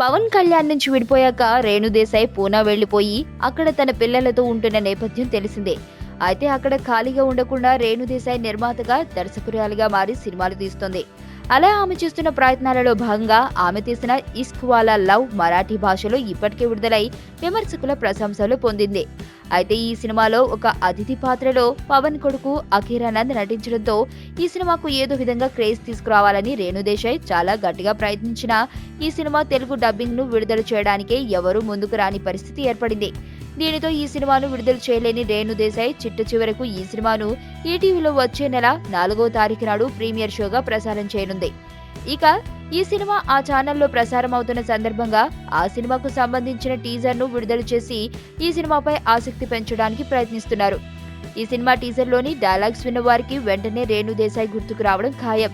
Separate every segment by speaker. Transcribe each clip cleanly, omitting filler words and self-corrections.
Speaker 1: పవన్ కళ్యాణ్ నుంచి విడిపోయాక రేణు దేశాయ్ పూనా వెళ్లిపోయి అక్కడ తన పిల్లలతో ఉంటున్న నేపథ్యం తెలిసిందే. అయితే అక్కడ ఖాళీగా ఉండకుండా రేణు దేశాయ్ నిర్మాతగా, దర్శకురాలిగా మారి సినిమాలు తీస్తోంది. అలా ఆమె చేస్తున్న ప్రయత్నాలలో భాగంగా ఆమె తీసిన ఇష్క్ వాలా లవ్ మరాఠీ భాషలో ఇప్పటికే విడుదలై విమర్శకుల ప్రశంసలు పొందింది. అయితే ఈ సినిమాలో ఒక అతిథి పాత్రలో పవన్ కొడుకు అఖీరానంద్ నటించడంతో ఈ సినిమాకు ఏదో విధంగా క్రేజ్ తీసుకురావాలని రేణు దేశాయ్ చాలా గట్టిగా ప్రయత్నించినా ఈ సినిమా తెలుగు డబ్బింగ్ ను విడుదల చేయడానికే ఎవరూ ముందుకు రాని పరిస్థితి ఏర్పడింది. దీనితో ఈ సినిమాను విడుదల చేయలేని రేణు దేశాయ్ చిట్ట చివరకు ఈ సినిమాను ఈటీవీలో వచ్చే నెల 4వ తారీఖు నాడు ప్రీమియర్ షోగా ప్రసారం చేయనుంది. ఇక ఈ సినిమా ఆ ఛానల్లో ప్రసారం అవుతున్న సందర్భంగా ఆ సినిమాకు సంబంధించిన టీజర్ ను విడుదల చేసి ఈ సినిమాపై ఆసక్తి పెంచడానికి ప్రయత్నిస్తున్నారు. ఈ సినిమా టీజర్లోని డైలాగ్స్ విన్న వారికి వెంటనే రేణు దేశాయ్ గుర్తుకు రావడం ఖాయం.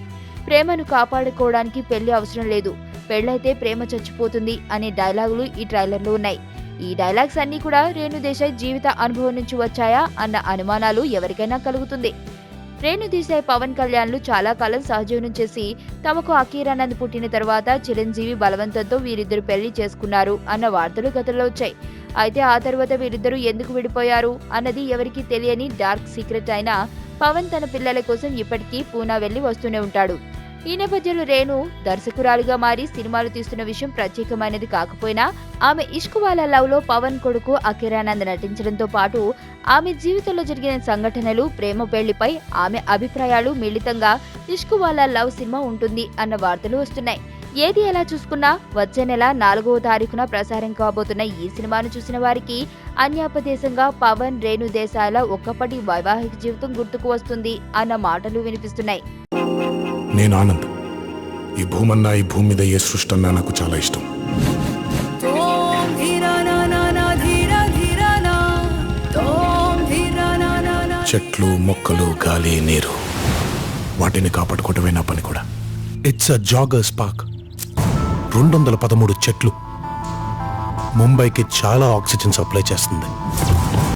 Speaker 1: ప్రేమను కాపాడుకోవడానికి పెళ్లి అవసరం లేదు, పెళ్లైతే ప్రేమ చచ్చిపోతుంది అనే డైలాగులు ఈ ట్రైలర్లో ఉన్నాయి. ఈ డైలాగ్స్ అన్ని కూడా రేణు దేశాయ్ జీవిత అనుభవం నుంచి వచ్చాయా అన్న అనుమానాలు ఎవరికైనా కలుగుతుంది. రేణు దేశాయ్ పవన్ కళ్యాణ్లు చాలా కాలం సహజీవనం చేసి తమకు అఖీరానంద్ పుట్టిన తర్వాత చిరంజీవి బలవంతంతో వీరిద్దరు పెళ్లి చేసుకున్నారు అన్న వార్తలు గతంలో వచ్చాయి. అయితే ఆ తర్వాత వీరిద్దరూ ఎందుకు విడిపోయారు అన్నది ఎవరికీ తెలియని డార్క్ సీక్రెట్ అయినా పవన్ తన పిల్లల కోసం ఇప్పటికీ పూనా వెళ్లి వస్తూనే ఉంటాడు. ఈ నేపథ్యంలో రేణు దర్శకురాలిగా మారి సినిమాలు తీస్తున్న విషయం ప్రత్యేకమైనది కాకపోయినా ఆమె ఇష్క్ వాలా లవ్ లో పవన్ కొడుకు అఖీరానంద్ నటించడంతో పాటు ఆమె జీవితంలో జరిగిన సంఘటనలు, ప్రేమ పెళ్లిపై ఆమె అభిప్రాయాలు మిళితంగా ఇష్క్ వాలా లవ్ సినిమా ఉంటుంది అన్న వార్తలు వస్తున్నాయి. ఏది ఎలా చూసుకున్నా వచ్చే నెల 4వ తారీఖున ప్రసారం కాబోతున్న ఈ సినిమాను చూసిన వారికి అన్యాపదేశంగా పవన్, రేణు దేశాయ్ల ఒక్కప్పటి వైవాహిక జీవితం గుర్తుకు వస్తుంది అన్న మాటలు వినిపిస్తున్నాయి.
Speaker 2: నేను ఆనంద్. ఈ భూమన్నా, ఈ భూమి మీద ఏ సృష్టి అన్నా నాకు చాలా ఇష్టం. చెట్లు, మొక్కలు, గాలి, నీరు, వాటిని కాపాడుకోవటమే నా పని కూడా. It's a joggers park. 213 చెట్లు ముంబైకి చాలా ఆక్సిజన్ సప్లై చేస్తుంది.